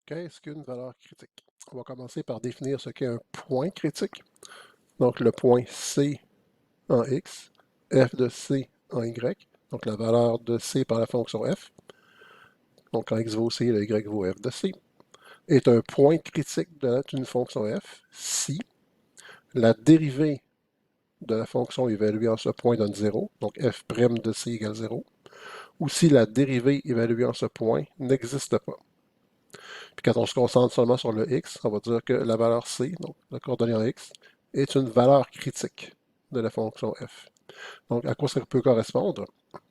Qu'est-ce qu'une valeur critique? On va commencer par définir ce qu'est un point critique. Donc le point C en X, f de C en Y, donc la valeur de C par la fonction f, donc quand X vaut C, le Y vaut f de C, est un point critique d'une fonction f si la dérivée de la fonction évaluée en ce point donne 0, donc f' de C égale 0, ou si la dérivée évaluée en ce point n'existe pas. Puis quand on se concentre seulement sur le x, on va dire que la valeur c, donc le coordonnée en x, est une valeur critique de la fonction f. Donc à quoi ça peut correspondre?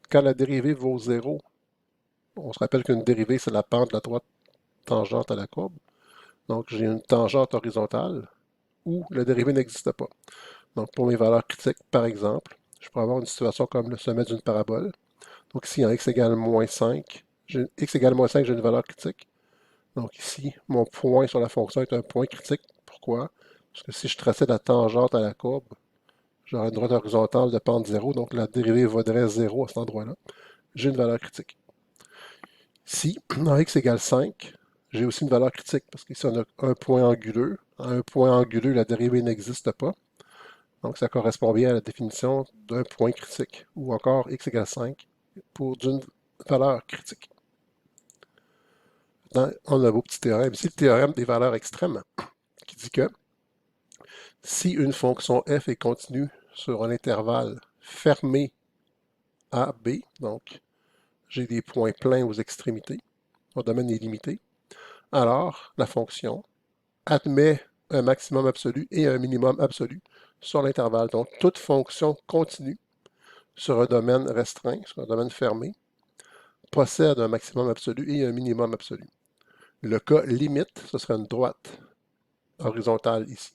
Quand la dérivée vaut 0, on se rappelle qu'une dérivée, c'est la pente de la droite tangente à la courbe. Donc j'ai une tangente horizontale où la dérivée n'existe pas. Donc pour mes valeurs critiques, par exemple, je pourrais avoir une situation comme le sommet d'une parabole. Donc ici, en x égale moins 5, x égale moins 5, j'ai une valeur critique. Donc ici, mon point sur la fonction est un point critique. Pourquoi? Parce que si je traçais la tangente à la courbe, j'aurais une droite horizontale de pente 0, donc la dérivée vaudrait 0 à cet endroit-là. J'ai une valeur critique. Si, en x égale 5, j'ai aussi une valeur critique, parce qu'ici on a un point anguleux. À un point anguleux, la dérivée n'existe pas. Donc ça correspond bien à la définition d'un point critique, ou encore x égale 5 pour d'une valeur critique. Maintenant, on a un beau petit théorème. Ici, le théorème des valeurs extrêmes, qui dit que si une fonction f est continue sur un intervalle fermé a, b, donc j'ai des points pleins aux extrémités, mon domaine est limité, alors la fonction admet un maximum absolu et un minimum absolu sur l'intervalle. Donc toute fonction continue sur un domaine restreint, sur un domaine fermé, possède un maximum absolu et un minimum absolu. Le cas limite, ce serait une droite horizontale ici.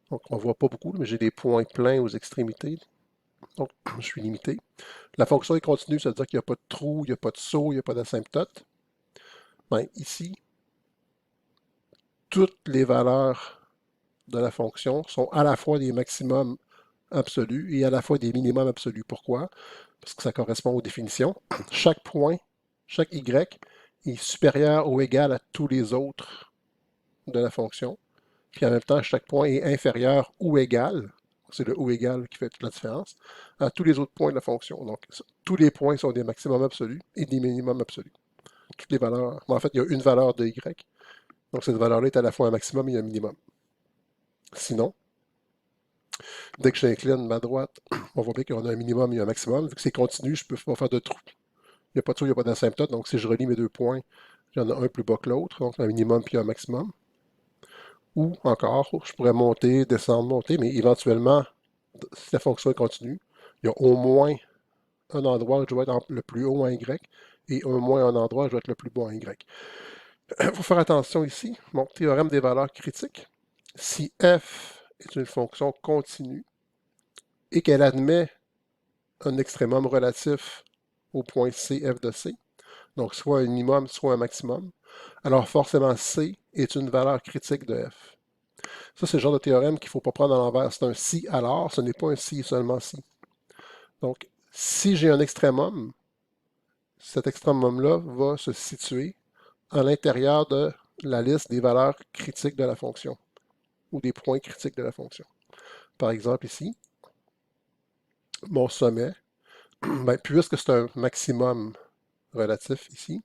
Donc on ne voit pas beaucoup, mais j'ai des points pleins aux extrémités. Donc je suis limité. La fonction est continue, ça veut dire qu'il n'y a pas de trou, il n'y a pas de saut, il n'y a pas d'asymptote. Ben, ici, toutes les valeurs de la fonction sont à la fois des maximums absolus et à la fois des minimums absolus. Pourquoi? Parce que ça correspond aux définitions. Chaque point, chaque y est supérieur ou égal à tous les autres de la fonction. Puis en même temps, chaque point est inférieur ou égal, c'est le ou égal qui fait toute la différence, à tous les autres points de la fonction. Donc, tous les points sont des maximums absolus et des minimums absolus. Toutes les valeurs. En fait, il y a une valeur de y. Donc, cette valeur-là est à la fois un maximum et un minimum. Sinon, dès que j'incline ma droite, on voit bien qu'on a un minimum et un maximum. Vu que c'est continu, je ne peux pas faire de trou. Il n'y a pas de trou, il n'y a pas d'asymptote. Donc, si je relie mes deux points, il y en a un plus bas que l'autre, donc un minimum puis un maximum. Ou encore, je pourrais monter, descendre, monter, mais éventuellement, si la fonction est continue, il y a au moins un endroit où je dois être le plus haut en Y et au moins un endroit où je dois être le plus bas en Y. Il faut faire attention ici, mon théorème des valeurs critiques. Si f est une fonction continue et qu'elle admet un extrémum relatif au point C, f de C, donc soit un minimum, soit un maximum, alors forcément C est une valeur critique de f. Ça, c'est le genre de théorème qu'il ne faut pas prendre à l'envers. C'est un si alors, ce n'est pas un si seulement si. Donc, si j'ai un extrémum, cet extrémum-là va se situer à l'intérieur de la liste des valeurs critiques de la fonction ou des points critiques de la fonction. Par exemple, ici, mon sommet, ben, puisque c'est un maximum relatif ici,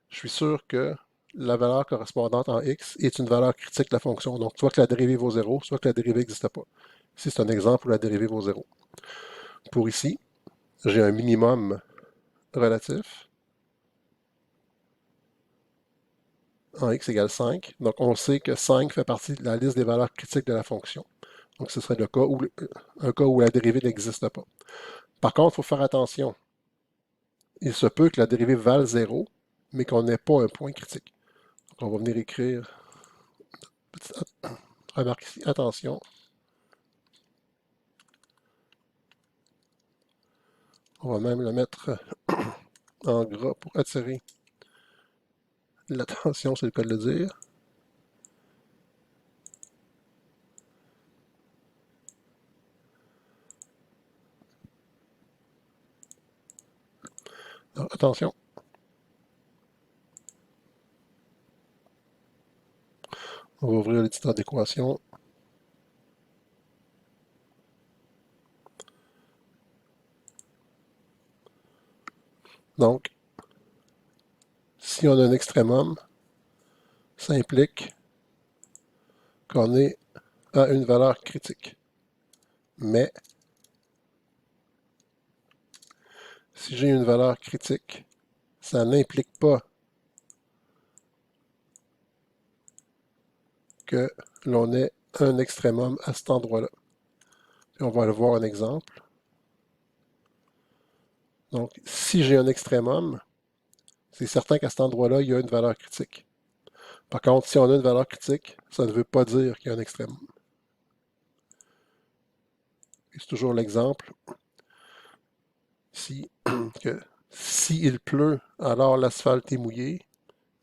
je suis sûr que la valeur correspondante en x est une valeur critique de la fonction. Donc, soit que la dérivée vaut 0, soit que la dérivée n'existe pas. Ici, c'est un exemple où la dérivée vaut 0. Pour ici, j'ai un minimum relatif en x égale 5. Donc, on sait que 5 fait partie de la liste des valeurs critiques de la fonction. Donc, ce serait le cas où, un cas où la dérivée n'existe pas. Par contre, il faut faire attention. Il se peut que la dérivée vale 0, mais qu'on n'ait pas un point critique. Donc, on va venir écrire petite remarque ici. Attention. On va même le mettre en gras pour attirer l'attention, c'est le cas de le dire. Alors, attention. On va ouvrir l'éditeur d'équation. Donc, si on a un extrémum, ça implique qu'on est à une valeur critique. Mais, si j'ai une valeur critique, ça n'implique pas que l'on ait un extrémum à cet endroit-là. On va aller voir un exemple. Donc, si j'ai un extrémum, c'est certain qu'à cet endroit-là, il y a une valeur critique. Par contre, si on a une valeur critique, ça ne veut pas dire qu'il y a un extrémum. C'est toujours l'exemple ici que s'il pleut, alors l'asphalte est mouillé,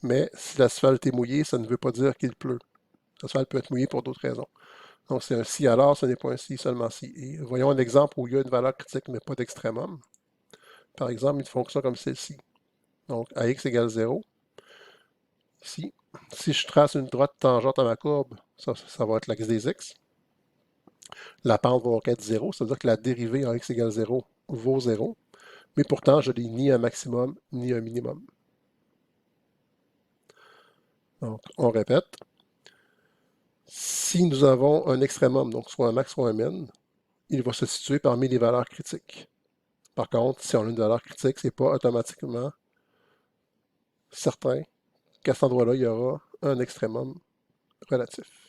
mais si l'asphalte est mouillé, ça ne veut pas dire qu'il pleut. L'asphalte peut être mouillé pour d'autres raisons. Donc c'est un si alors, ce n'est pas un si, seulement si. Et voyons un exemple où il y a une valeur critique, mais pas d'extrémum. Par exemple, une fonction comme celle-ci. Donc à x égale 0, ici, si je trace une droite tangente à ma courbe, ça va être l'axe des x. La pente va donc être 0, ça veut dire que la dérivée en x égale 0 vaut 0, mais pourtant je n'ai ni un maximum ni un minimum. Donc on répète, si nous avons un extrémum, donc soit un max soit un min, il va se situer parmi les valeurs critiques. Par contre, si on a une valeur critique, ce n'est pas automatiquement certain qu'à cet endroit-là, il y aura un extrémum relatif.